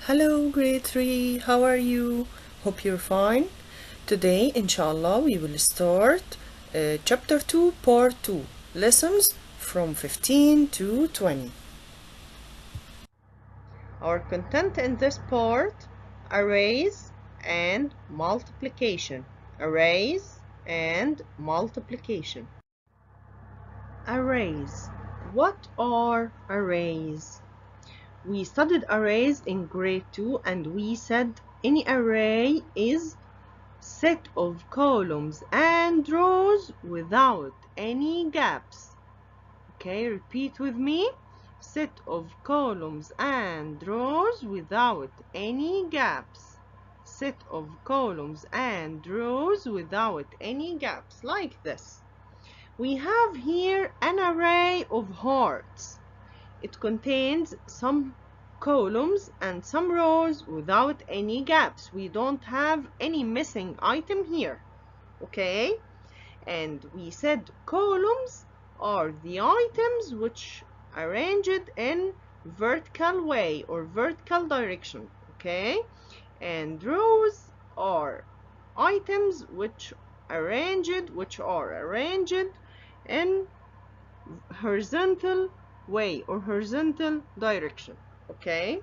Hello, grade 3. How are you? Hope you're fine. Today, inshallah, we will start chapter 2, part 2, lessons from 15 to 20. Our content in this part: arrays and multiplication. Arrays and multiplication. Arrays. What are arrays? We studied arrays in grade 2 and we said any array is set of columns and rows without any gaps. Okay, repeat with me. Set of columns and rows without any gaps. Set of columns and rows without any gaps, like this. We have here an array of hearts. It contains some columns and some rows without any gaps. We don't have any missing item here. Okay? And we said columns are the items which arranged in vertical way or vertical direction. Okay? And rows are items which are arranged in horizontal way or horizontal direction. Okay,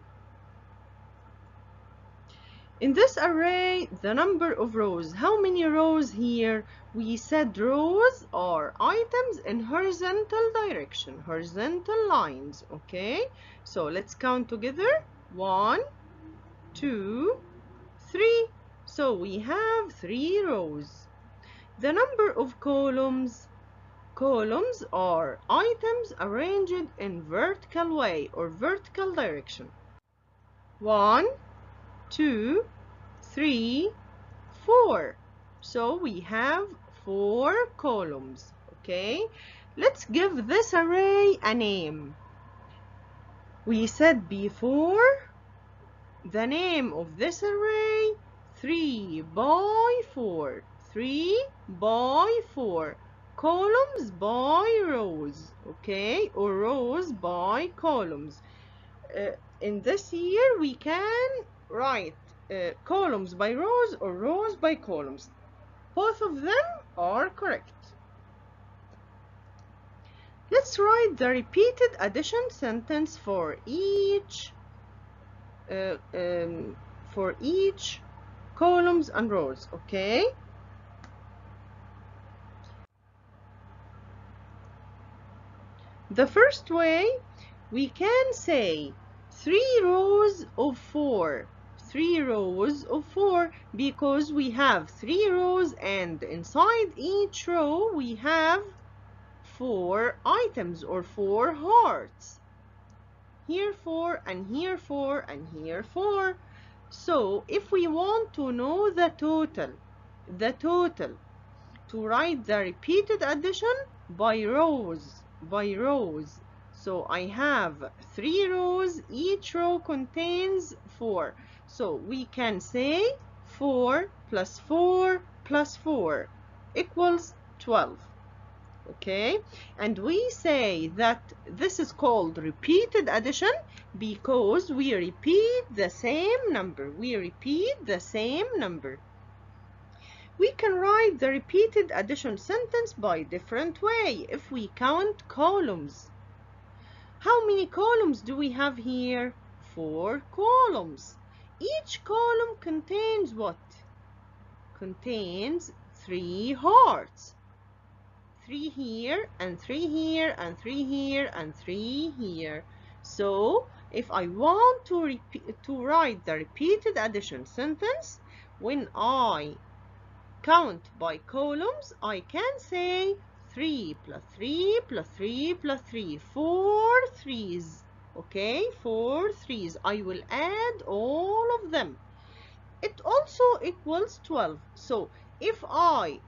in this array, the number of rows, how many rows here? We said rows are items in horizontal direction, horizontal lines. Okay, so let's count together. 1, 2, 3. So we have 3 rows. The number of columns are items arranged in vertical way or vertical direction. 1, 2, 3, 4. So we have 4 columns. Okay, let's give this array a name. We said before the name of this array 3 by 4. 3 by 4. Columns by rows, okay, or rows by columns. In this year we can write columns by rows or rows by columns. Both of them are correct. Let's write the repeated addition sentence for each columns and rows. Okay, the first way we can say 3 rows of 4. 3 rows of 4 because we have 3 rows and inside each row we have 4 items or 4 hearts. Here 4 and here 4 and here 4. So if we want to know the total, to write the repeated addition by rows. So I have 3 rows, each row contains 4. So we can say 4 plus 4 plus 4 equals 12. Okay, and we say that this is called repeated addition because we repeat the same number. We can write the repeated addition sentence by different way if we count columns. How many columns do we have here? 4 columns. Each column contains what? Contains 3 hearts. 3 here and 3 here and 3 here and 3 here. So if I want to write the repeated addition sentence, when I count by columns, I can say 3 plus 3 plus 3 plus 3, 4 threes. Okay, 4 threes. I will add all of them. It also equals 12. So if I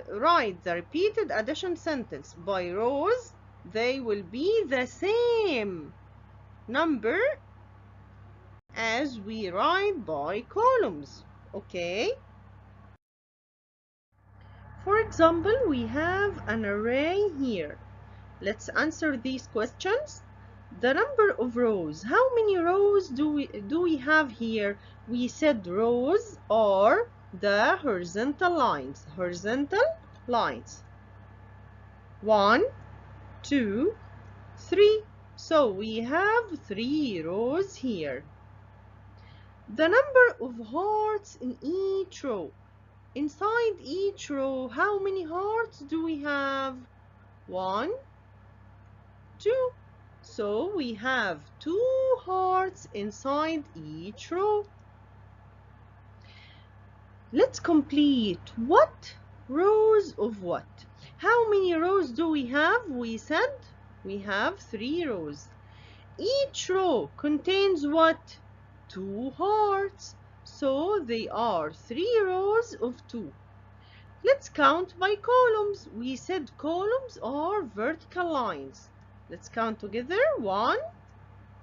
write the repeated addition sentence by rows, they will be the same number as we write by columns. Okay, for example, we have an array here. Let's answer these questions. The number of rows. How many rows do we have here? We said rows are the horizontal lines. Horizontal lines. 1, 2, 3. So we have 3 rows here. The number of hearts in each row. Inside each row, how many hearts do we have? 1, 2. So we have 2 hearts inside each row. Let's complete. What? Rows of what? How many rows do we have? We said we have 3 rows. Each row contains what? 2 hearts. So they are 3 rows of 2. Let's count by columns. We said columns are vertical lines. Let's count together. 1,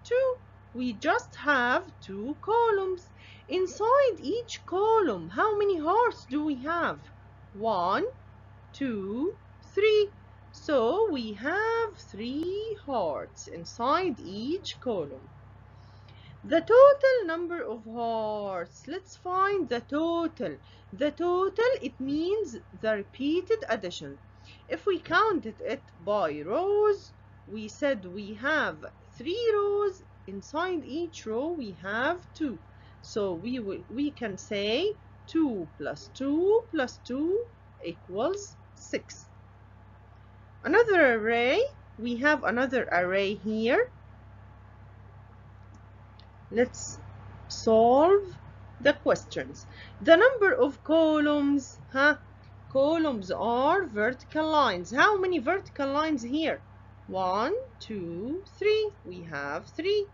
2. We just have 2 columns. Inside each column, how many hearts do we have? 1, 2, 3. So we have 3 hearts inside each column. The total number of hearts. Let's find the total. The total, it means the repeated addition. If we counted it by rows, we said we have 3 rows. Inside each row, we have 2. So we can say 2 plus 2 plus 2 equals 6. Another array. We have another array here. Let's solve the questions. The number of columns, columns are vertical lines. How many vertical lines here? 1, 2, 3. We have 3.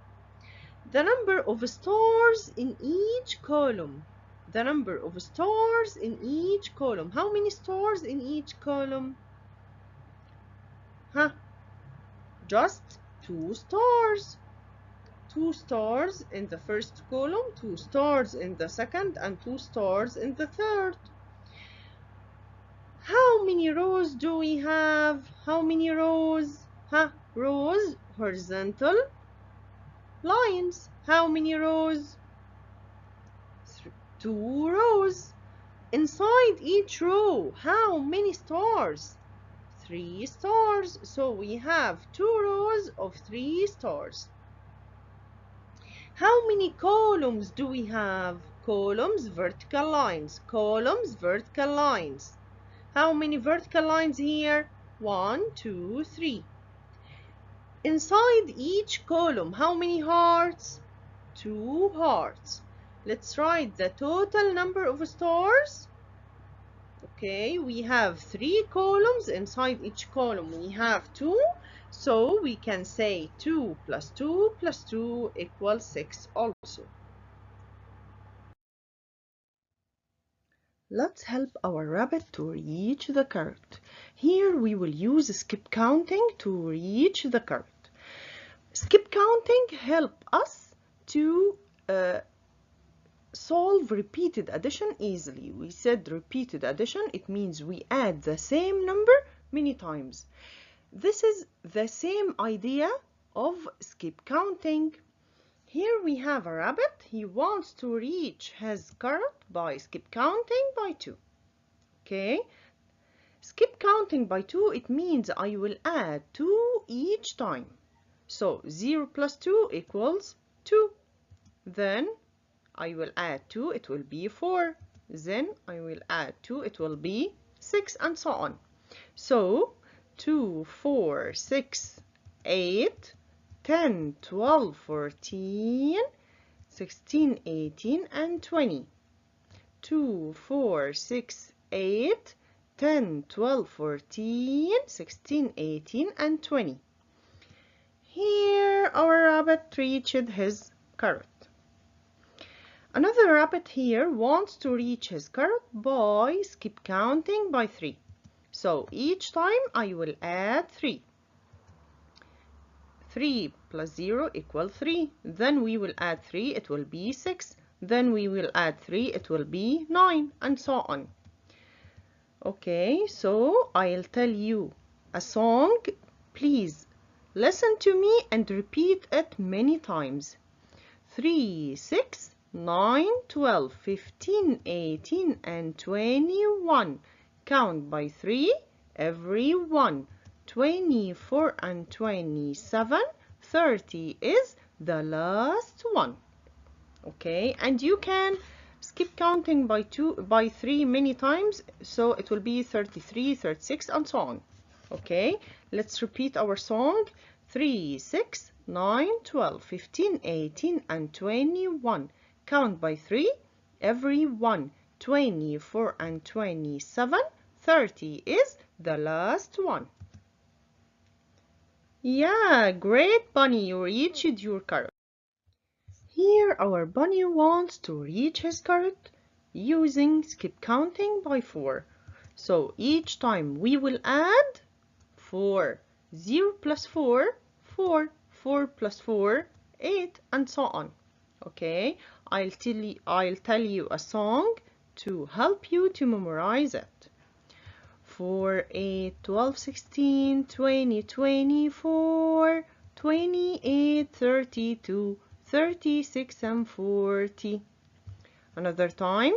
The number of stars in each column. The number of stars in each column. How many stars in each column? Just 2 stars. 2 stars in the first column, 2 stars in the second, and 2 stars in the third. How many rows do we have? How many rows? Rows, horizontal lines. How many rows? 2 rows. Inside each row, how many stars? 3 stars. So we have 2 rows of 3 stars. How many columns do we have? Columns, vertical lines. Columns, vertical lines. How many vertical lines here? 1, 2, 3. Inside each column, how many hearts? 2 hearts. Let's write the total number of stars. Okay, we have 3 columns. Inside each column, we have 2. So we can say 2 plus 2 plus 2 equals 6 also. Let's help our rabbit to reach the carrot. Here we will use skip counting to reach the carrot. Skip counting help us to solve repeated addition easily. We said repeated addition, it means we add the same number many times. This is the same idea of skip counting. Here we have a rabbit. He wants to reach his carrot by skip counting by 2. Okay? Skip counting by 2, it means I will add 2 each time. So 0 plus 2 equals 2. Then I will add 2, it will be 4. Then I will add 2, it will be 6, and so on. So 2, 4, 6, 8, 10, 12, 14, 16, 18, and 20. 2, 4, 6, 8, 10, 12, 14, 16, 18, and 20. Here our rabbit reached his carrot. Another rabbit here wants to reach his carrot by skip counting by 3. So each time I will add 3. 3 plus 0 equals 3. Then we will add 3, it will be 6. Then we will add 3, it will be 9, and so on. Okay, so I'll tell you a song. Please Listen to me and repeat it many times. 3, 6, 9, 12, 15, 18, and 21. Count by 3, every one. 24 and 27. 30 is the last one. Okay, and you can skip counting by 3 many times, so it will be 33, 36, and so on. Okay, let's repeat our song. 3, 6, 9, 12, 15, 18, and 21. Count by 3, every one. 24 and 27. 30 is the last one. Yeah, great, Bunny, you reached your carrot. Here our bunny wants to reach his carrot using skip counting by 4. So each time we will add 4. 0 plus 4, 4. 4 plus 4, 8, and so on. Okay, I'll tell you a song to help you to memorize it. 4, 8, 12, 16, 20, 24, 28, 32, 36, and 40. Another time.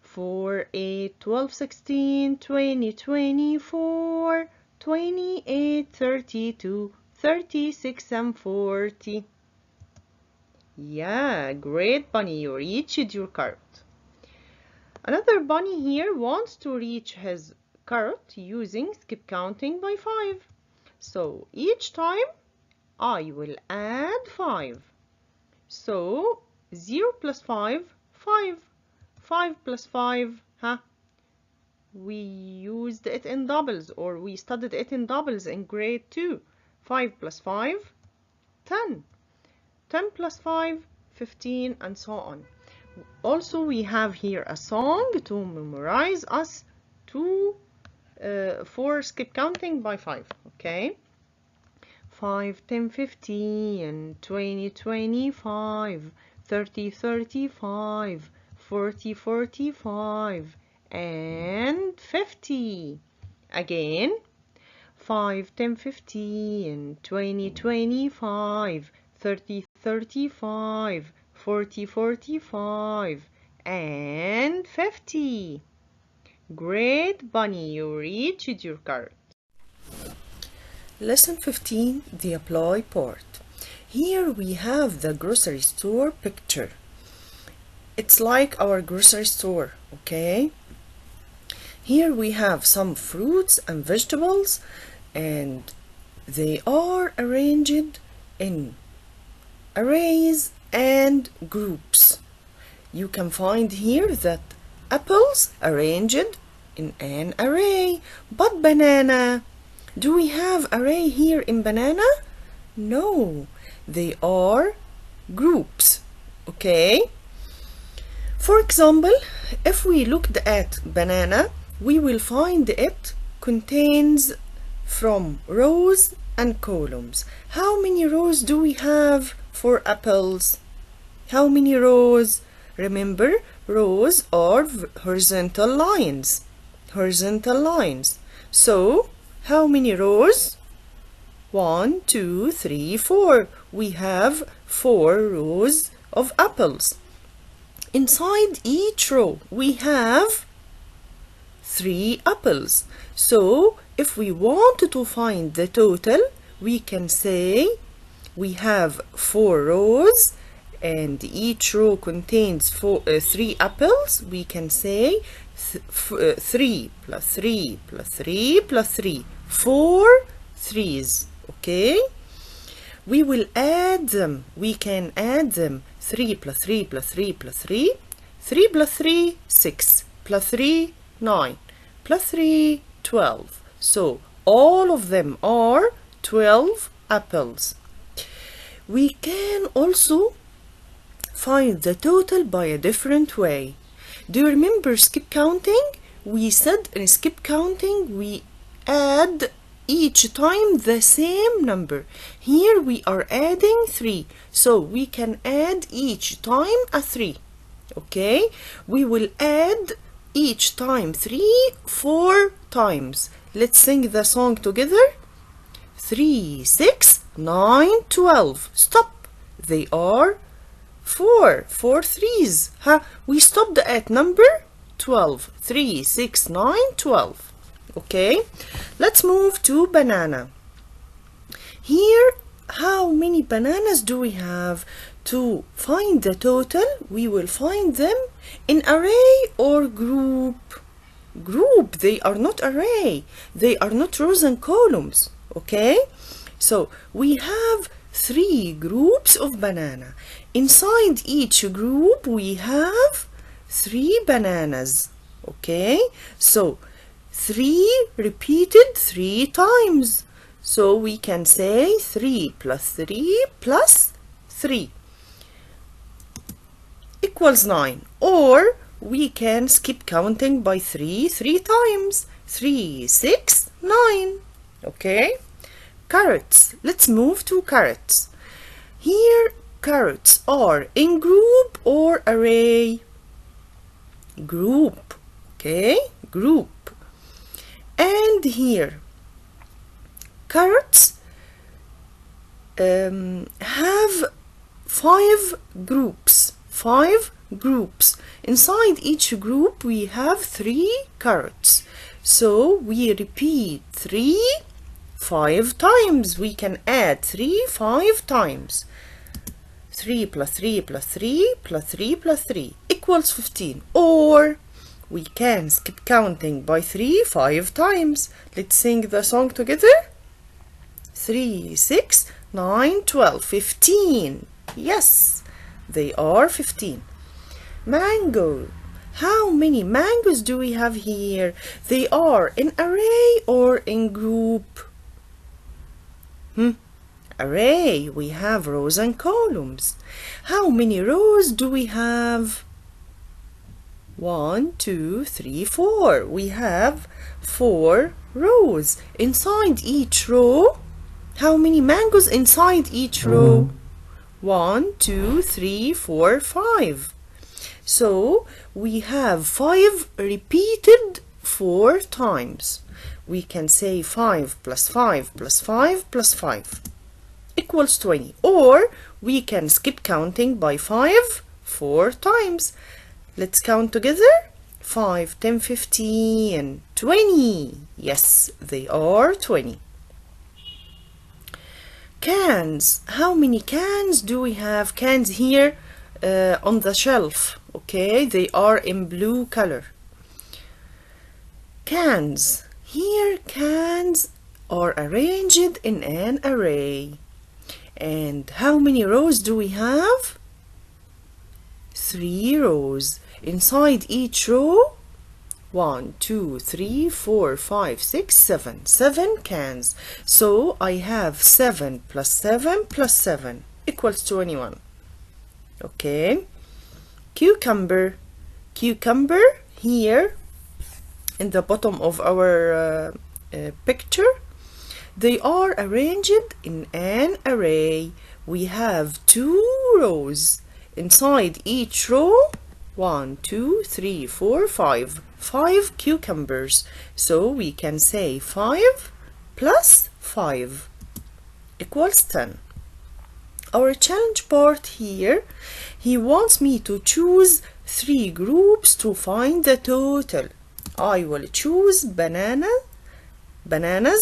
4, 8, 12, 16, 20, 24, 28, 32, 36, and 40. Yeah, great, Bunny, you reached your carrot. Another bunny here wants to reach his carrot using skip counting by 5. So each time I will add 5. So 0 plus 5, 5. 5 plus 5, we used it in doubles, or we studied it in doubles in grade 2. 5 plus 5, 10. 10 plus 5, 15, and so on. Also, we have here a song to memorize us for skip counting by 5. Okay, 5, 10, 15, 20, 25, 30, 35, 40, 45, and 50. Again, 5, 10, 15, 20, 25, 30, 35, 40, 45, and 50. Great, Bunny, you reached your carrot. Lesson 15, the apply part. Here we have the grocery store picture. It's like our grocery store, okay? Here we have some fruits and vegetables, and they are arranged in arrays and groups. You can find here that apples arranged in an array, but banana, do we have array here in banana? No, they are groups, okay? For example, if we looked at banana, we will find it contains from rows and columns. How many rows do we have for apples? How many rows? Remember, rows are horizontal lines. Horizontal lines. So, how many rows? 1, 2, 3, 4. We have 4 rows of apples. Inside each row, we have 3 apples. So, if we want to find the total, we can say we have 4 rows and each row contains 3 apples. We can say 3 plus 3 plus 3 plus 3. 4 threes, okay? We will add them. We can add them. 3 plus 3 plus 3 plus 3. 3 plus 3, 6. Plus 3, 9. Plus 3, 12. So, all of them are 12 apples. We can also find the total by a different way. Do you remember skip counting? We said in skip counting we add each time the same number. Here we are adding 3, so we can add each time a 3. Okay, we will add each time 3 4 times. Let's sing the song together. 3, 6, 9, 12. Stop. They are 4 threes. We stopped at number 12. 3, 6, 9, 12. Okay, let's move to banana. Here, how many bananas do we have? To find the total, we will find them in array or group. Group, they are not array. They are not rows and columns. Okay, so we have 3 groups of banana. Inside each group, we have 3 bananas. Okay, so 3 repeated 3 times. So we can say 3 plus 3 plus 3 equals 9. Or we can skip counting by 3 times. 3, 6, 9. Okay? Carrots. Let's move to carrots. Here, carrots are in group or array? Group. Okay? Group. And here, carrots have 5 groups. 5 groups. Inside each group we have 3 carrots. So we repeat 3 5 times. We can add 3 5 times. 3 plus 3 plus 3 plus 3 plus 3 equals 15. Or we can skip counting by 3 5 times. Let's sing the song together. 3, 6, 9, 12, 15. Yes, they are 15. Mango. How many mangoes do we have here? They are in array or in group? Array. We have rows and columns. How many rows do we have? 1, 2, 3, 4. We have 4 rows. Inside each row, how many mangoes inside each row? 1, 2, 3, 4, 5. So we have 5 repeated 4 times. We can say 5 plus 5 plus 5 plus 5 equals 20. Or we can skip counting by 5 4 times. Let's count together. 5, 10, 15, 20. Yes, they are 20. Cans. How many cans do we have? Cans here on the shelf. Okay, they are in blue color. Cans. Here cans are arranged in an array. And how many rows do we have? 3 rows. Inside each row, 1, 2, 3, 4, 5, 6, 7. 7 cans. So I have 7 plus 7 plus 7 equals 21. Okay. Cucumber. Cucumber here in the bottom of our picture. They are arranged in an array. We have 2 rows. Inside each row, 1, 2, 3, 4, 5. 5 cucumbers. So we can say 5 plus 5 equals 10. Our challenge part here, he wants me to choose 3 groups to find the total. I will choose bananas,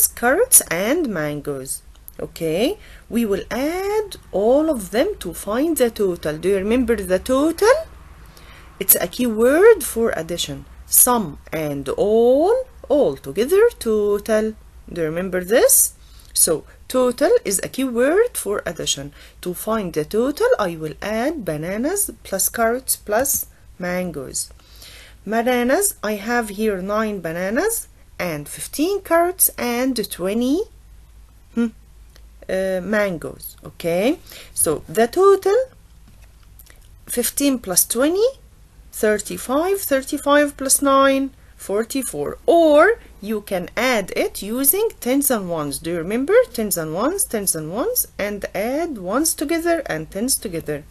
carrots, and mangoes. Okay, we will add all of them to find the total. Do you remember the total? It's a keyword for addition. Sum and all together, total. Do you remember this? So, total is a keyword for addition. To find the total, I will add bananas plus carrots plus mangoes. Bananas, I have here 9 bananas and 15 carrots and 20 mangoes. Okay, so the total 15 plus 20, 35, 35 plus 9, 44. Or you can add it using tens and ones. Do you remember? Tens and ones, and add ones together and tens together.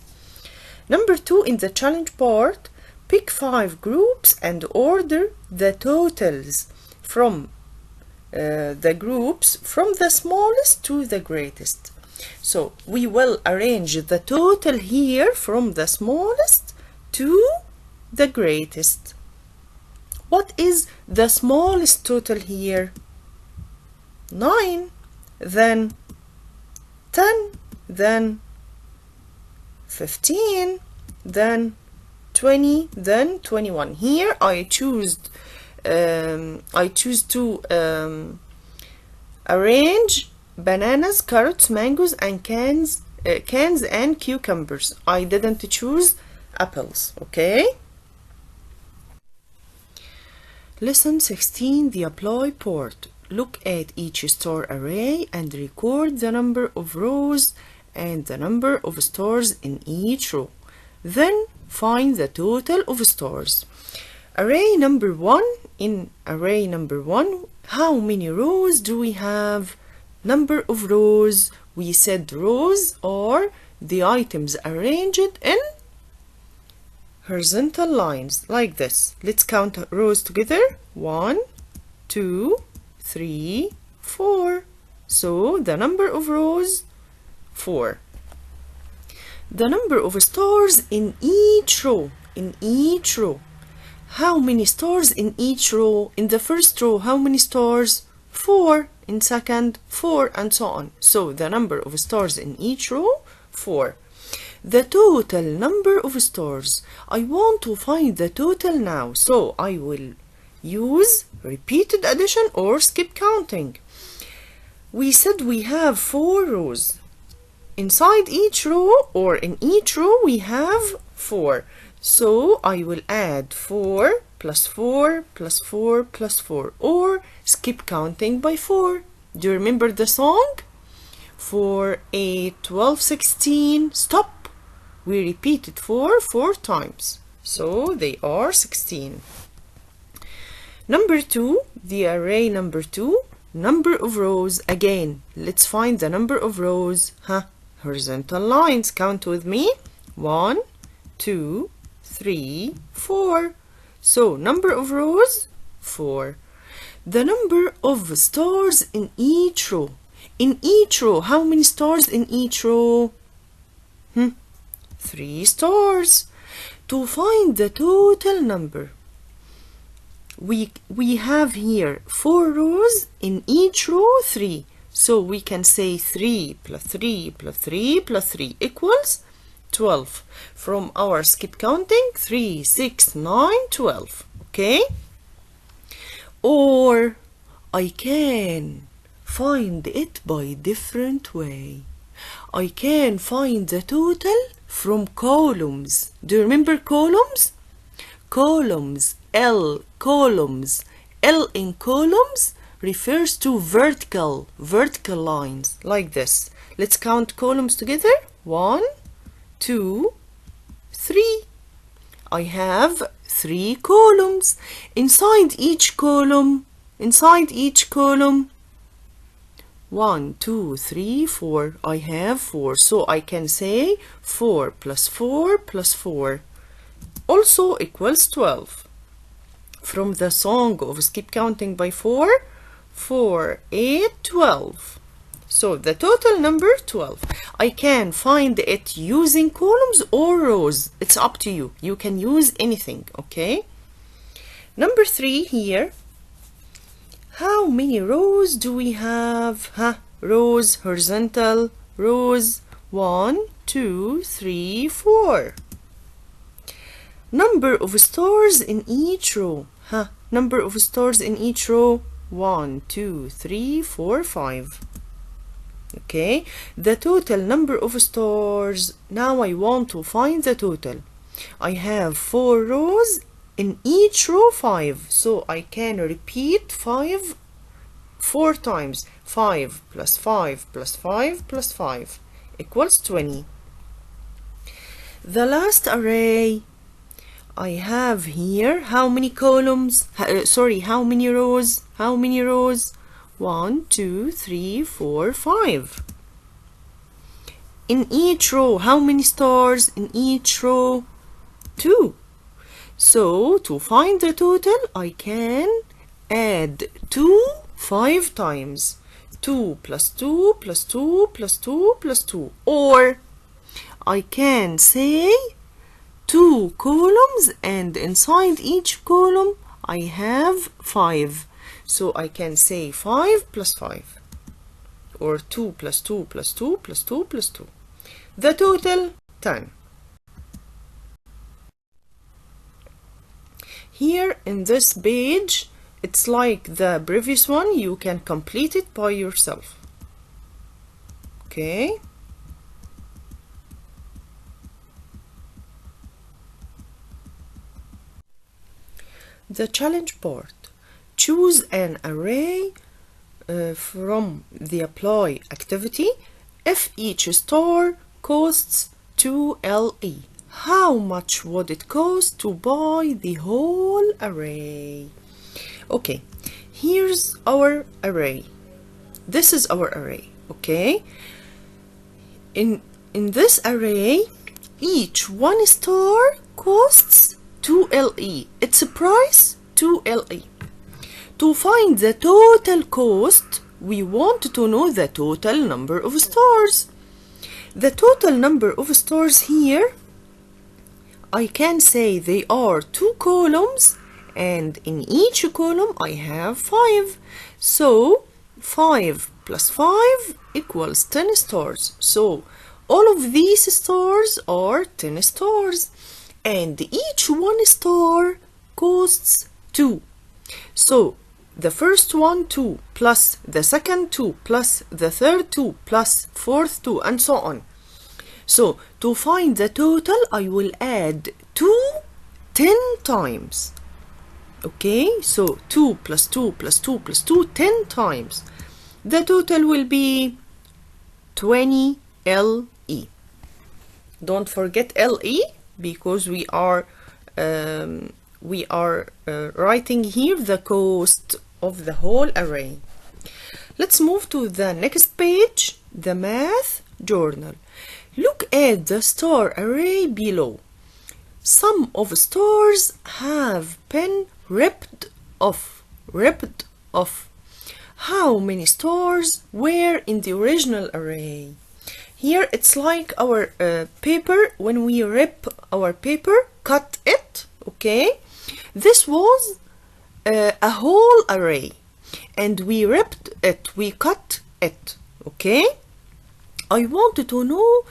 Number 2, in the challenge part, pick 5 groups and order the totals from the groups from the smallest to the greatest. So we will arrange the total here from the smallest to the greatest. What is the smallest total here? 9, then 10, then 15, then 20, then 21. Here I choose to arrange bananas, carrots, mangoes, and cans and cucumbers. I didn't choose apples, okay? Lesson 16, the apply part. Look at each star array and record the number of rows and the number of stars in each row. Then find the total of stars. Array number 1. In array number 1, how many rows do we have? Number of rows. We said rows are the items arranged in horizontal lines like this. Let's count rows together. 1, 2, 3, 4. So the number of rows, 4. The number of stars in each row. In each row. How many stars in each row? In the first row, how many stars? 4. In second, 4, and so on. So the number of stars in each row, 4. The total number of stars. I want to find the total now, so I will use repeated addition or skip counting. We said we have 4 rows. Inside each row or in each row we have 4. So I will add 4 plus 4 plus 4 plus 4 or skip counting by 4. Do you remember the song? 4, 8, 12, 16. Stop. We repeated 4 times. So they are 16. Number 2, the array number 2, number of rows. Again, let's find the number of rows. Horizontal lines. Count with me. 1, 2, 3, 4. So number of rows, 4. The number of stars in each row. In each row, how many stars in each row? 3 stars. To find the total number, we have here 4 rows, in each row 3. So we can say 3 plus 3 plus 3 plus 3 equals 12. From our skip counting, 3, 6, 9, 12. Okay? Or I can find it by different way. I can find the total from columns. Do you remember columns? Columns, L, columns. L in columns refers to vertical lines like this. Let's count columns together. 1, 2, 3. I have 3 columns. Inside each column, 1, 2, 3, 4. I have 4. So I can say 4 plus 4 plus 4 also equals 12. From the song of skip counting by 4, 4, 8, 12. So the total number 12. I can find it using columns or rows. It's up to you. You can use anything, okay? Number 3 here. How many rows do we have? Rows, horizontal, rows. 1, 2, 3, 4. Number of stars in each row. Number of stars in each row. 1, 2, 3, 4, 5. Okay, the total number of stars. Now I want to find the total. I have 4 rows, in each row 5. So I can repeat 5 4 times. 5 plus 5 plus 5 plus 5 equals 20. The last array, I have here how many columns? How many rows? 1, 2, 3, 4, 5. In each row, how many stars? In each row, 2. So to find the total, I can add 2 5 times. 2 plus 2 plus 2 plus 2 plus 2. Or I can say 2 columns, and inside each column I have 5. So I can say 5 plus 5. Or 2 plus 2 plus 2 plus 2 plus 2. The total 10. Here in this page, it's like the previous one, you can complete it by yourself. Okay. The challenge part. Choose an array from the apply activity if each star costs 2 LE. How much would it cost to buy the whole array? Okay, here's our array. This is our array, okay? In this array, each one star costs 2 LE. Its price 2 LE. To find the total cost, we want to know the total number of stars. The total number of stars here, I can say they are 2 columns, and in each column I have 5. So 5 plus 5 equals 10 stars. So all of these stars are 10 stars, and each one star costs 2. So the first one 2 plus the second 2 plus the third 2 plus fourth 2 and so on. So to find the total, I will add 2 10 times. Okay, so 2 plus 2 plus 2 plus 2 10 times. The total will be 20 LE. Don't forget LE, because we are writing here the cost of the whole array. Let's move to the next page, the math journal. Look at the star array below. Some of stars have been ripped off. How many stars were in the original array? Here it's like our paper. When we rip our paper, cut it, okay? This was a whole array, and we ripped it, we cut it, okay? I wanted to know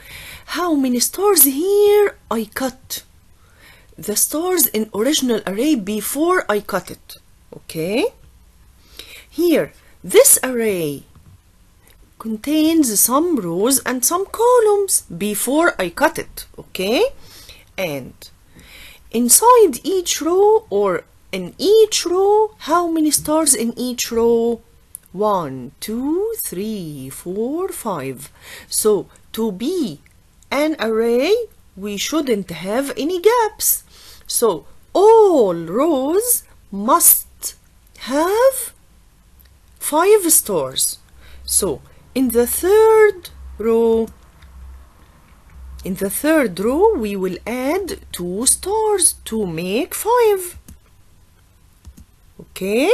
how many stars here I cut. The stars in original array before I cut it, okay? Here, this array contains some rows and some columns before I cut it, okay? And inside each row, or in each row, how many stars in each row? 1, 2, 3, 4, 5. So to be an array, we shouldn't have any gaps. So all rows must have 5 stars. So in the third row, we will add 2 stars to make 5. Okay?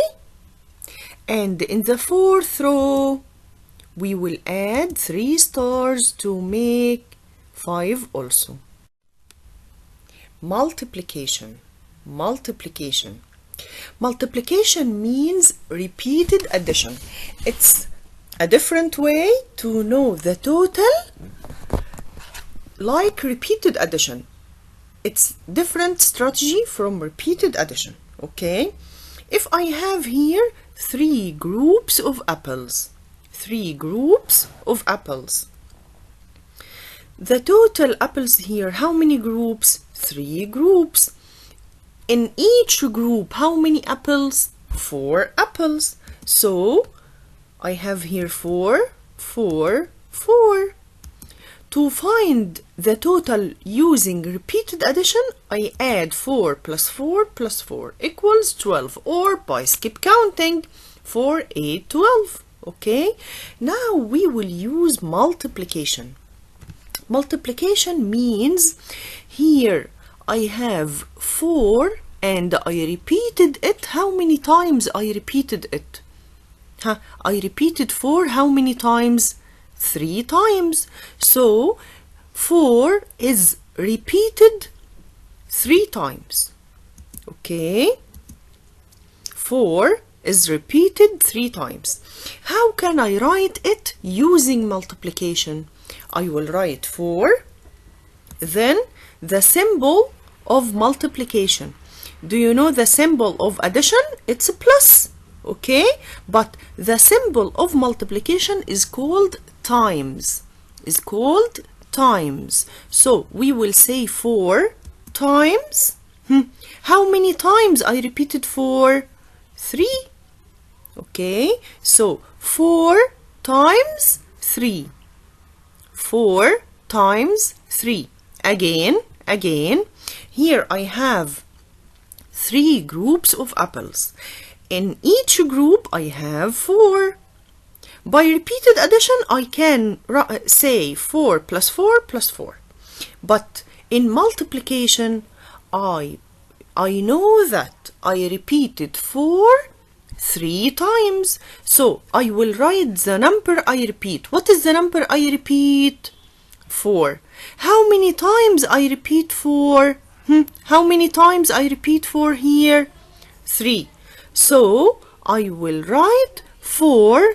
And in the fourth row, we will add 3 stars to make 5 also. Multiplication. Multiplication means repeated addition. It's a different way to know the total, like repeated addition. It's different strategy from repeated addition, okay? If I have here 3 groups of apples, the total apples here, how many groups? 3 groups. In each group, how many apples? 4 apples. So I have here 4, 4, 4. To find the total using repeated addition, I add 4 plus 4 plus 4 equals 12, or by skip counting, 4, 8, 12. Okay, now we will use multiplication. Multiplication means here I have 4 and I repeated it. How many times I repeated it? I repeated 4 how many times? 3 times. So 4 is repeated 3 times. Okay? 4 is repeated 3 times. How can I write it using multiplication? I will write 4, then the symbol of multiplication. Do you know the symbol of addition? It's a plus, okay? But the symbol of multiplication is called times. So we will say 4 times. How many times I repeated 4? 3. Okay, so 4 times 3. 4 times 3. Again, here I have 3 groups of apples. In each group I have 4. By repeated addition I can say 4 plus 4 plus 4. But in multiplication I know that I repeated 4 3 times. So I will write the number I repeat. What is the number I repeat? 4. How many times I repeat 4? How many times I repeat 4 here? 3. So I will write 4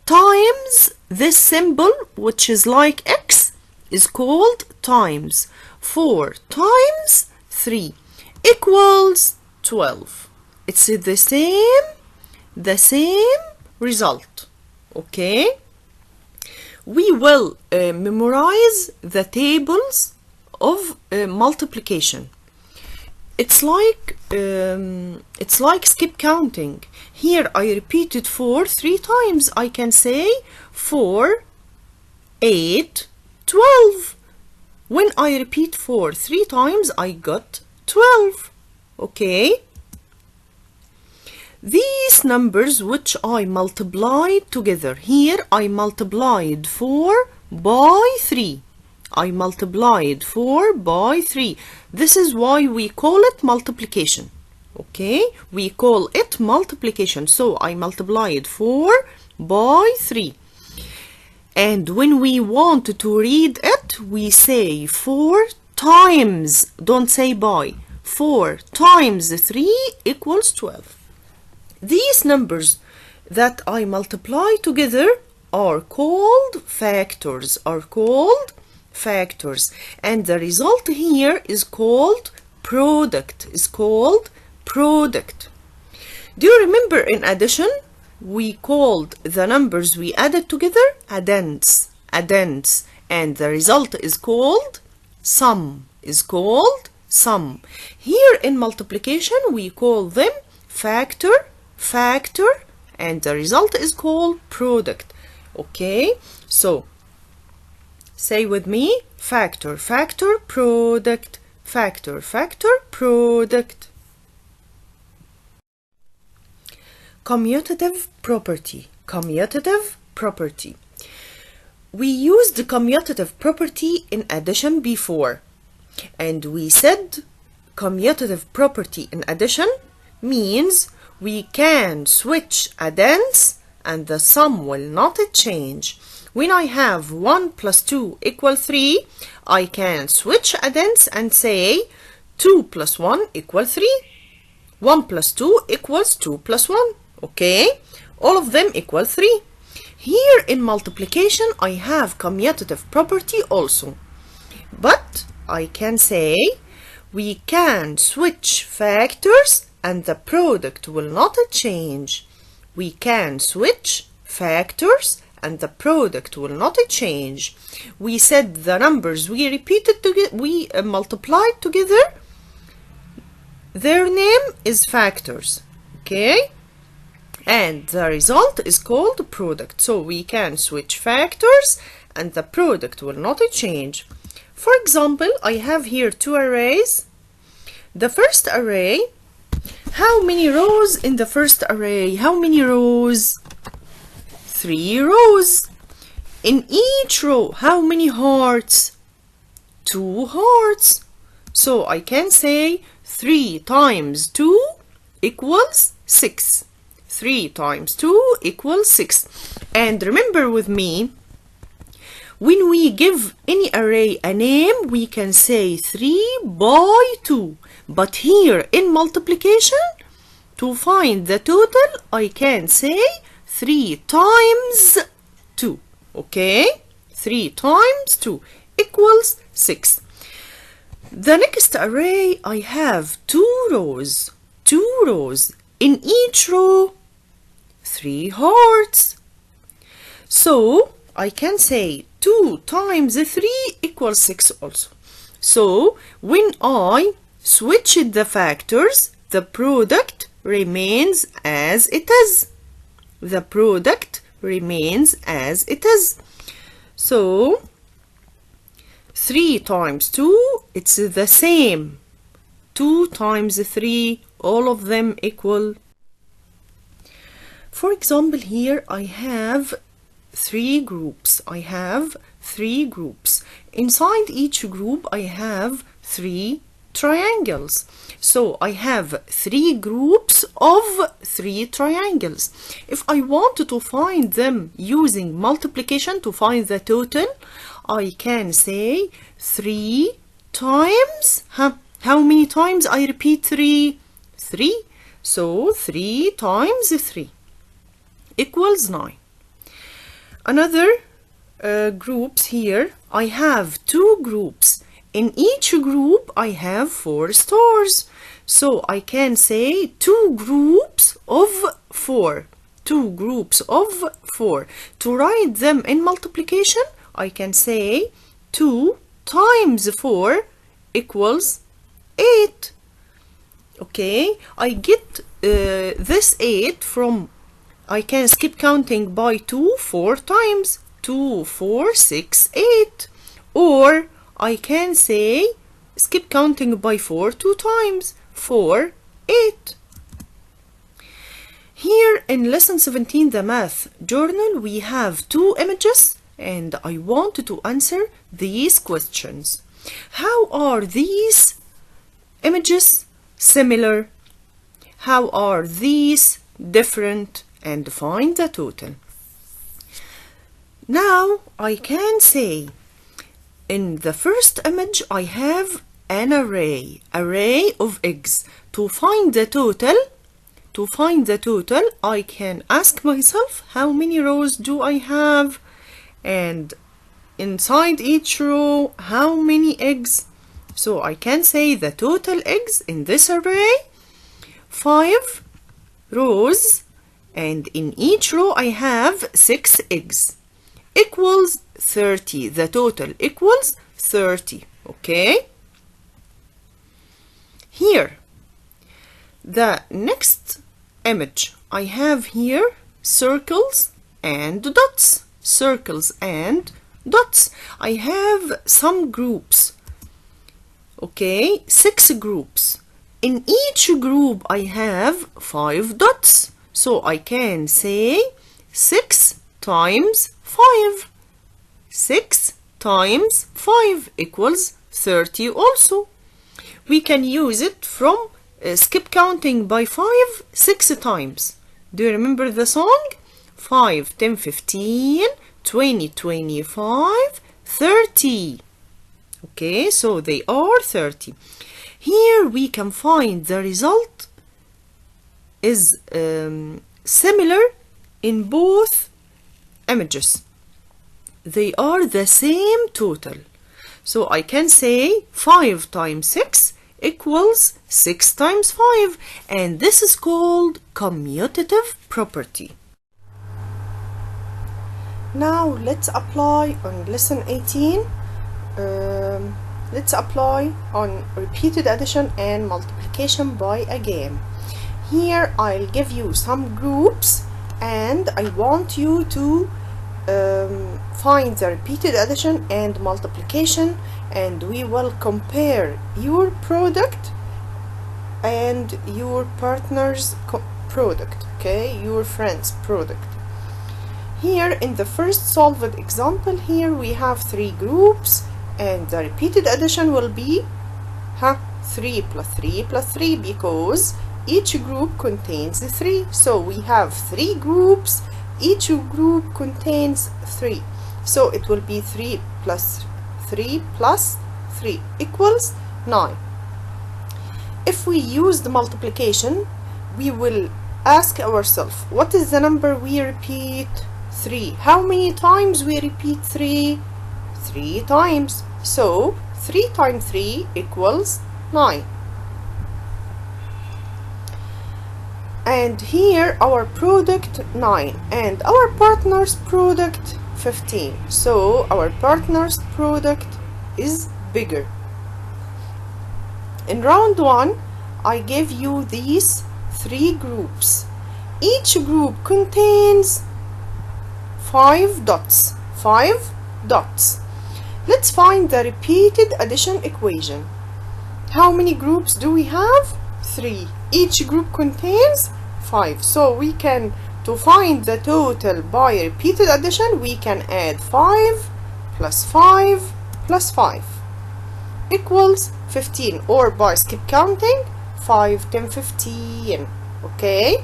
times this symbol, which is like X, is called times. 4 times 3 equals 12. It's the same result. Okay? We will memorize the tables of multiplication. It's like skip counting. Here I repeated 4 3 times. I can say 4, 8, 12. When I repeat 4 3 times, I got 12. Okay? These numbers which I multiplied together, here I multiplied 4 by 3. I multiplied 4 by 3. This is why we call it multiplication. Okay, we call it multiplication. So I multiplied 4 by 3. And when we want to read it, we say 4 times. Don't say by. 4 times 3 equals 12. These numbers that I multiply together are called factors. And the result here is called product. Do you remember in addition we called the numbers we added together addends, and the result is called sum. Here in multiplication we call them factor, and the result is called product. Okay, so say with me, factor, product, factor, product. Commutative property. We used the commutative property in addition before, and we said commutative property in addition means we can switch addends and the sum will not change. When I have 1 plus 2 equal 3, I can switch addends and say 2 plus 1 equal 3. 1 plus 2 equals 2 plus 1. Okay? All of them equal 3. Here in multiplication, I have commutative property also. But I can say we can switch factors and the product will not change. We can switch factors and the product will not change. We said the numbers we repeated together, we multiplied together, their name is factors. Okay? And the result is called product. So we can switch factors and the product will not change. For example, I have here 2 arrays. The first array, how many rows in the first array? How many rows? 3 rows. In each row, how many hearts? 2 hearts. So I can say 3 times 2 equals 6. 3 times 2 equals 6. And remember with me, when we give any array a name, we can say 3 by 2. But here in multiplication, to find the total, I can say 3 times 2. Okay? 3 times 2 equals 6. The next array, I have 2 rows. 2 rows. In each row, 3 hearts. So, I can say 2 times 3 equals 6 also. So, when I switch the factors, the product remains as it is. The product remains as it is. So, 3 times 2, it's the same. 2 times 3, all of them equal. For example, here I have 3 groups. I have 3 groups. Inside each group, I have 3 triangles. So I have 3 groups of 3 triangles. If I want to find them using multiplication to find the total, I can say 3 times, how many times I repeat 3? 3. So 3 times 3 equals 9. Another groups here, I have 2 groups. In each group, I have 4 stars. So I can say 2 groups of 4. 2 groups of 4. To write them in multiplication, I can say 2 times 4 equals 8. Okay, I get this 8 from, I can skip counting by 2 4 times. 2, 4, 6, 8. Or I can say skip counting by 4 2 times. 4, 8. Here in lesson 17, the math journal, we have 2 images and I want to answer these questions. How are these images similar? How are these different? And find the total. Now I can say in the first image I have an array of eggs. To find the total, I can ask myself how many rows do I have, and inside each row how many eggs. So I can say the total eggs in this array, 5 rows, and in each row I have 6 eggs, equals 30. The total equals 30. Okay? Here, the next image, I have here circles and dots. Circles and dots. I have some groups. Okay, 6 groups. In each group I have 5 dots. So I can say 6 times 5. 6 times 5 equals 30 also. We can use it from skip counting by 5 6 times. Do you remember the song? 5, 10, 15, 20, 25, 30. Okay, so they are 30. Here we can find the result is similar in both images. They are the same total. So I can say 5 times 6 equals 6 times 5, and this is called commutative property. Now let's apply on lesson 18. Let's apply on repeated addition and multiplication by a game. Here I'll give you some groups and I want you to find the repeated addition and multiplication, and we will compare your product and your partner's product, okay, your friend's product. Here in the first solved example, here we have 3 groups and the repeated addition will be 3 plus 3 plus 3, because each group contains 3. So we have 3 groups. Each group contains 3. So it will be 3 plus 3 plus 3 equals 9. If we use the multiplication, we will ask ourselves, what is the number we repeat? 3. How many times we repeat 3? 3 times. So 3 times 3 equals 9. And here our product 9 and our partner's product 15. So our partner's product is bigger. In round 1, I gave you these 3 groups. Each group contains 5 dots. 5 dots. Let's find the repeated addition equation. How many groups do we have? 3. Each group contains 5. So we can, to find the total by repeated addition, we can add 5 plus 5 plus 5 equals 15, or by skip counting, 5, 10, 15. Okay?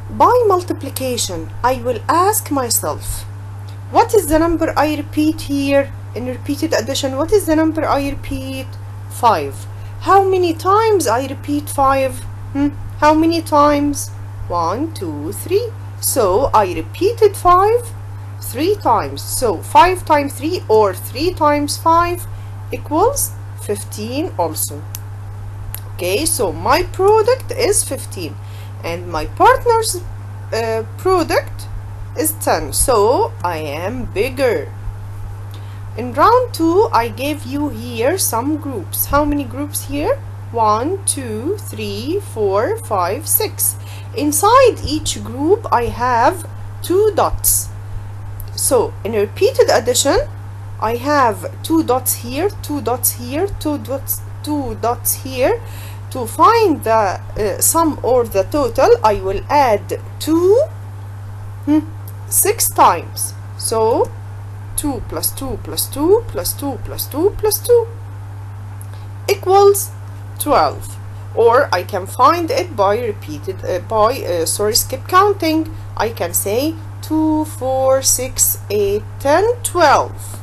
By multiplication, I will ask myself, what is the number I repeat here? In repeated addition, what is the number I repeat? 5. How many times I repeat 5? How many times? 1, 2, 3. So I repeated 5 3 times. So 5 times 3, or 3 times 5 equals 15 also. Okay, so my product is 15 and my partner's product is 10. So I am bigger. In round 2, I gave you here some groups. How many groups here? 1, 2, 3, 4, 5, 6. Inside each group, I have 2 dots. So in repeated addition, I have 2 dots here, 2 dots here, 2 dots here. To find the sum or the total, I will add 2 6 times. So 2 plus 2 plus 2 plus 2 plus 2 plus 2 equals 12. Or I can find it by skip counting. I can say 2, 4, 6, 8, 10, 12.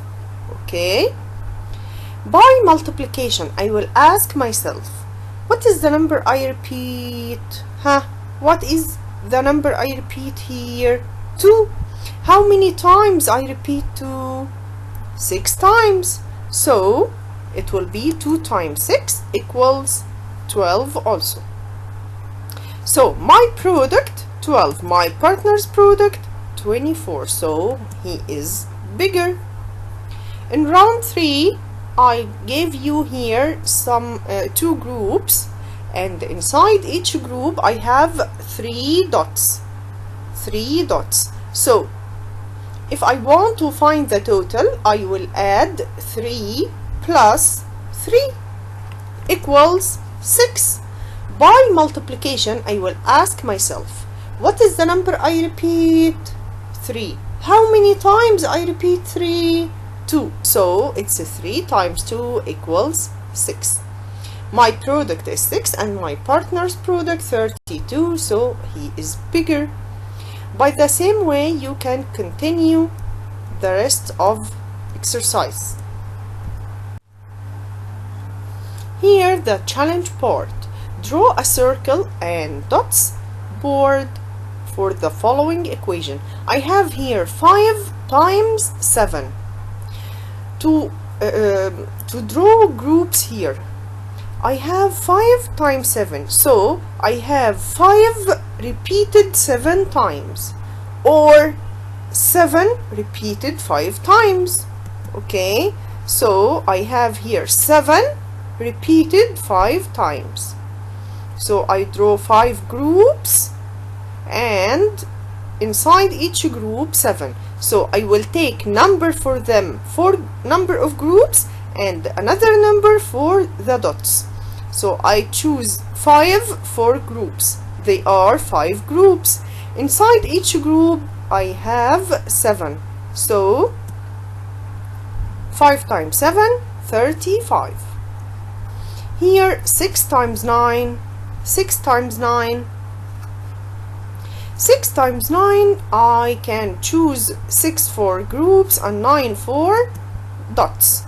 Okay? By multiplication, I will ask myself, what is the number I repeat? What is the number I repeat here? 2. How many times I repeat 2? 6 times. So it will be 2 times 6 equals 12 also. So my product 12, my partner's product 24. So he is bigger. In round 3, I gave you here some 2 groups, and inside each group I have 3 dots. 3 dots. So if I want to find the total, I will add 3 plus 3 equals 6. By multiplication, I will ask myself, what is the number I repeat? 3. How many times I repeat 3? 2. So it's 3 times 2 equals 6. My product is 6 and my partner's product 32, so he is bigger. By the same way, you can continue the rest of exercise. Here the challenge part. Draw a circle and dots board for the following equation. I have here 5 times 7. To draw groups here, I have 5 times 7. So I have 5 repeated 7 times, or 7 repeated 5 times. Okay, so I have here 7 repeated 5 times. So I draw 5 groups, and inside each group 7. So I will take number for them for number of groups and another number for the dots. So I choose 5 for groups. They are 5 groups. Inside each group I have 7. So 5 times 7, 35. Here 6 times 9, 6 times 9. 6 times 9, I can choose 6 for groups and 9 for dots.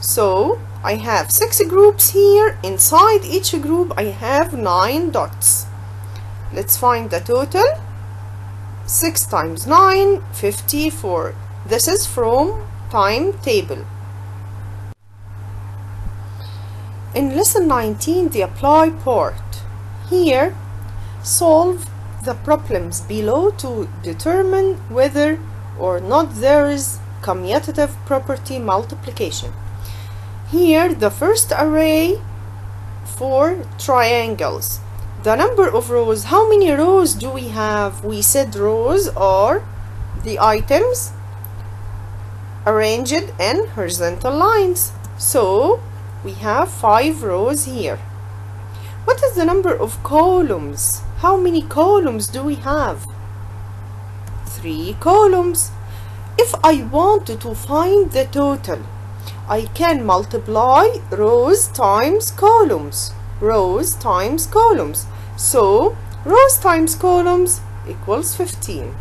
So I have 6 groups here. Inside each group I have 9 dots. Let's find the total. 6 times 9, 54. This is from timetable. In lesson 19, the apply part. Here, solve the problems below to determine whether or not there is commutative property multiplication. Here, the first array for triangles. The number of rows, how many rows do we have? We said rows are the items arranged in horizontal lines. So, we have 5 rows here. What is the number of columns? How many columns do we have? 3 columns. If I wanted to find the total, I can multiply rows times columns. Rows times columns. So, rows times columns equals 15.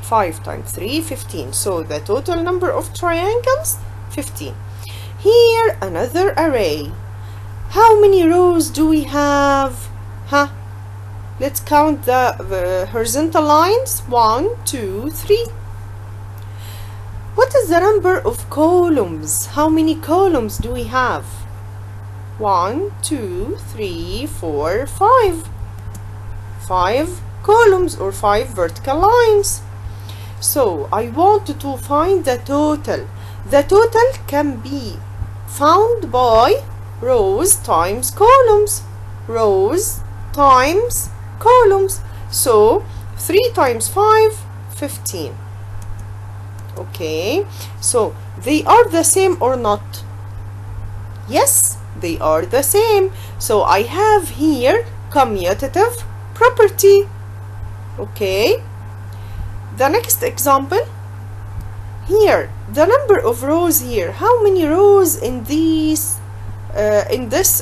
5 times 3, 15. So, the total number of triangles, 15. Here, another array. How many rows do we have? Let's count the horizontal lines. 1, 2, 3. What is the number of columns? How many columns do we have? 1, 2, 3, 4, 5. 5 columns or 5 vertical lines. So I want to find the total. The total can be found by rows times columns. Rows times columns. So 3 times 5, 15. Okay, so they are the same or not? Yes, they are the same. So I have here commutative property. Okay, the next example. Here, the number of rows here. How many rows in this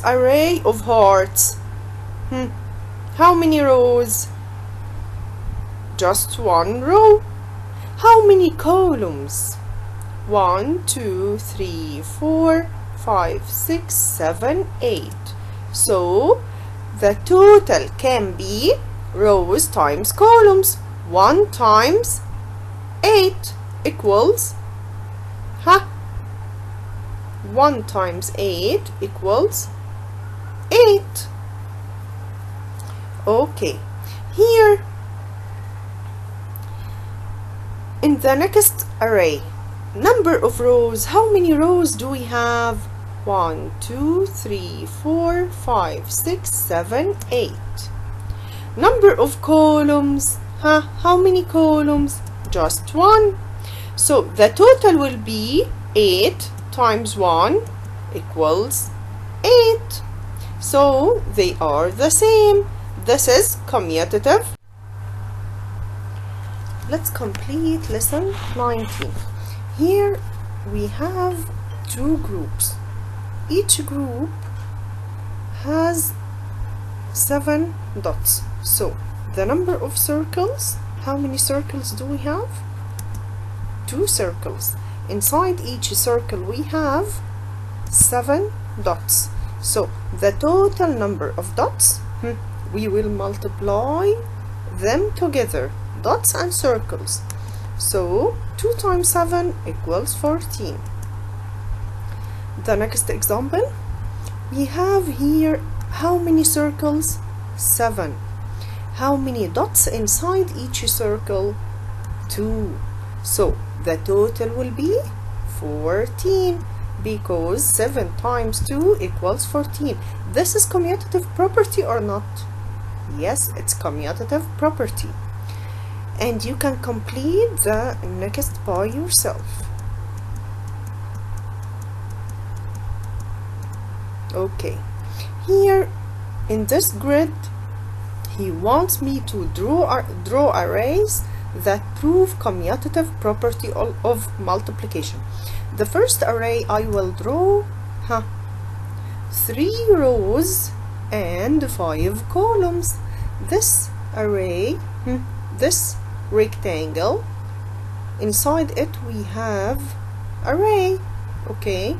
array of hearts? How many rows? Just 1 row. How many columns? 1, 2, 3, 4, 5, 6, 7, 8. So, the total can be rows times columns. 1 times 8 equals 1 times 8 equals 8. Okay, here in the next array, number of rows. How many rows do we have? 1, 2, 3, 4, 5, 6, 7, 8. Number of columns. How many columns? Just 1. So the total will be 8 times 1 equals 8. So they are the same. This is commutative. Let's complete lesson 19. Here we have 2 groups. Each group has 7 dots. So the number of circles, how many circles do we have? 2 circles. Inside each circle we have 7 dots. So the total number of dots, we will multiply them together, dots and circles. So 2 times 7 equals 14. The next example, we have here how many circles? 7. How many dots inside each circle? 2. So the total will be 14 because 7 times 2 equals 14. This is commutative property or not? Yes, it's commutative property. And you can complete the next by yourself. Okay, here in this grid, he wants me to draw arrays that prove commutative property of multiplication. The first array I will draw 3 rows and 5 columns. This array, this rectangle, inside it we have array. Okay,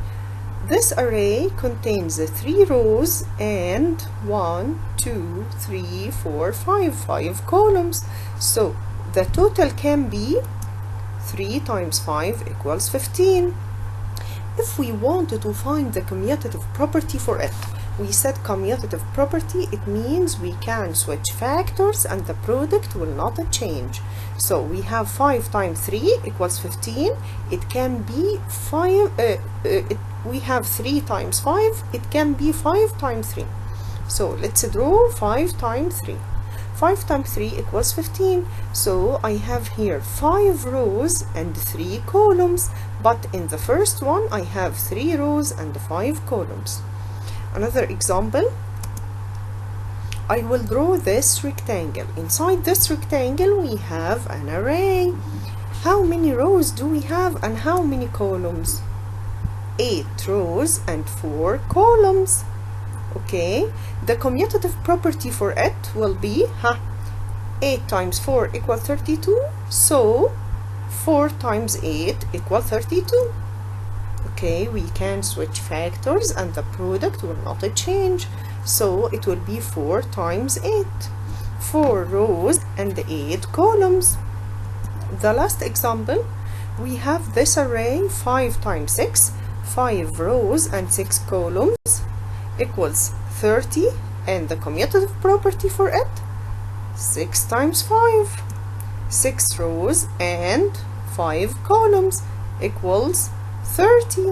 this array contains 3 rows and 1, 2, 3, 4, 5 columns. So the total can be 3 times 5 equals 15. If we wanted to find the commutative property for it, we said commutative property, it means we can switch factors and the product will not change. So we have 5 times 3 equals 15. It can be 5, we have 3 times 5, it can be 5 times 3. So let's draw 5 times 3. 5 times 3 equals 15. So I have here 5 rows and 3 columns, but in the first one I have 3 rows and 5 columns. Another example, I will draw this rectangle. Inside this rectangle we have an array. How many rows do we have and how many columns? 8 rows and 4 columns. Okay, the commutative property for it will be 8 times 4 equals 32, so 4 times 8 equals 32. Okay, we can switch factors and the product will not change, so it will be 4 times 8, 4 rows and 8 columns. The last example, we have this array 5 times 6, 5 rows and 6 columns equals 30, and the commutative property for it, 6 times 5, 6 rows and 5 columns equals 30.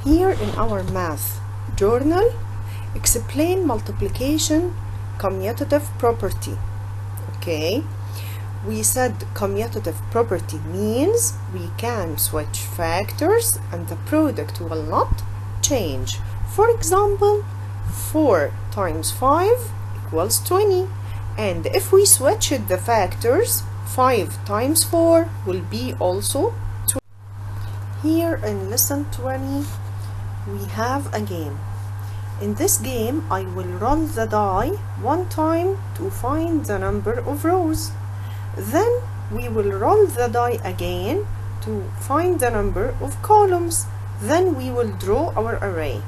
Here in our math journal, explain multiplication commutative property. Okay, we said commutative property means we can switch factors and the product will not change. For example, 4 times 5 equals 20, and if we switch the factors, 5 times 4 will be also 20. Here in lesson 20 we have a game. In this game I will roll the die one time to find the number of rows. Then we will roll the die again to find the number of columns. Then we will draw our array.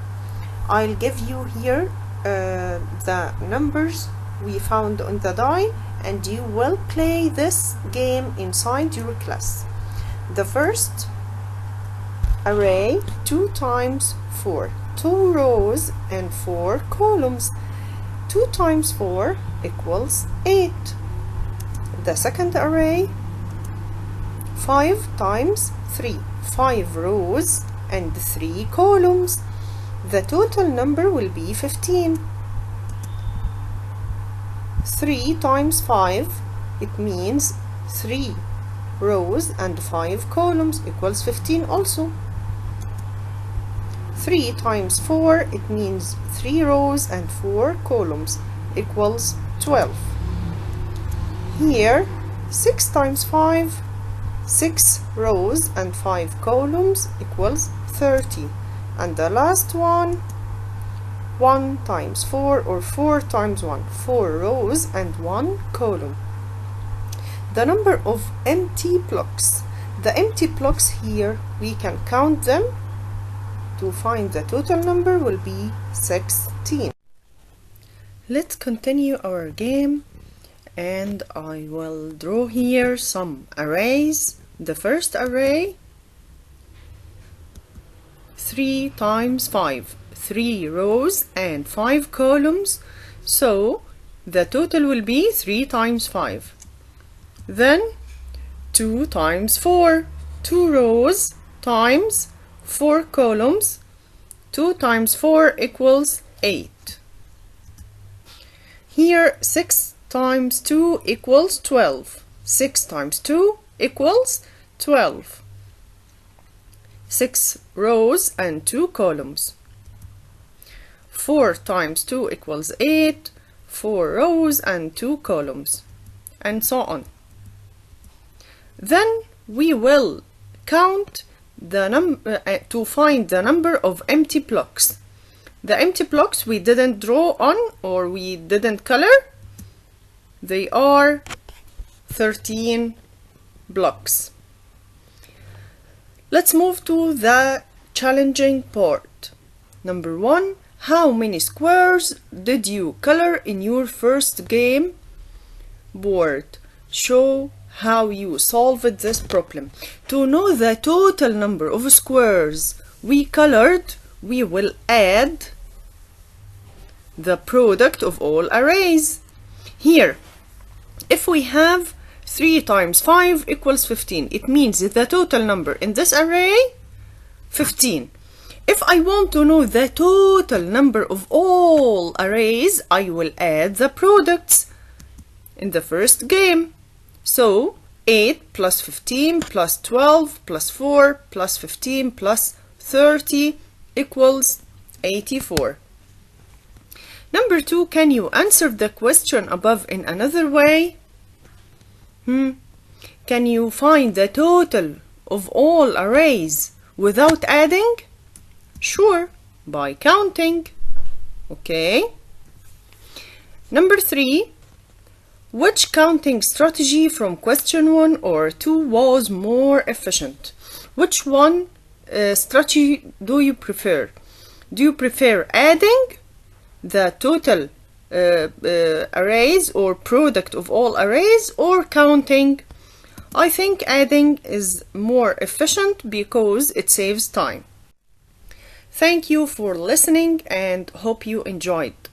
I'll give you here the numbers we found on the die, and you will play this game inside your class. The first array, 2 times 4, 2 rows and 4 columns. 2 times 4 equals 8. The second array, 5 times 3, 5 rows and 3 columns. The total number will be 15. 3 times 5, it means 3 rows and 5 columns equals 15 also. 3 times 4, it means 3 rows and 4 columns equals 12. Here, 6 times 5, 6 rows and 5 columns equals 30. And the last one, 1 times 4 or 4 times 1, 4 rows and 1 column. The number of empty blocks. The empty blocks here, we can count them. To find the total number will be 16. Let's continue our game, and I will draw here some arrays. The first array, 3 times 5, 3 rows and 5 columns, so the total will be 3 times 5. Then 2 times 4, 2 rows times 4 columns, 2 times 4 equals 8. Here 6 times 2 equals 12. 6 times 2 equals 12. 6 rows and 2 columns. 4 times 2 equals 8, 4 rows and 2 columns, and so on. Then we will count the to find the number of empty blocks. The empty blocks we didn't draw on or we didn't color, they are 13 blocks. Let's move to the challenging part. Number 1. How many squares did you color in your first game board? Show how you solved this problem. To know the total number of squares we colored, we will add the product of all arrays. Here, if we have 3 times 5 equals 15, it means that the total number in this array, 15. If I want to know the total number of all arrays, I will add the products in the first game. So 8 plus 15 plus 12 plus 4 plus 15 plus 30 equals 84. Number 2, can you answer the question above in another way? Can you find the total of all arrays without adding? Sure, by counting. Okay. Number 3, which counting strategy from question 1 or 2 was more efficient? Which one strategy do you prefer? Do you prefer adding the total arrays or product of all arrays, or counting? I think adding is more efficient because it saves time. Thank you for listening and hope you enjoyed.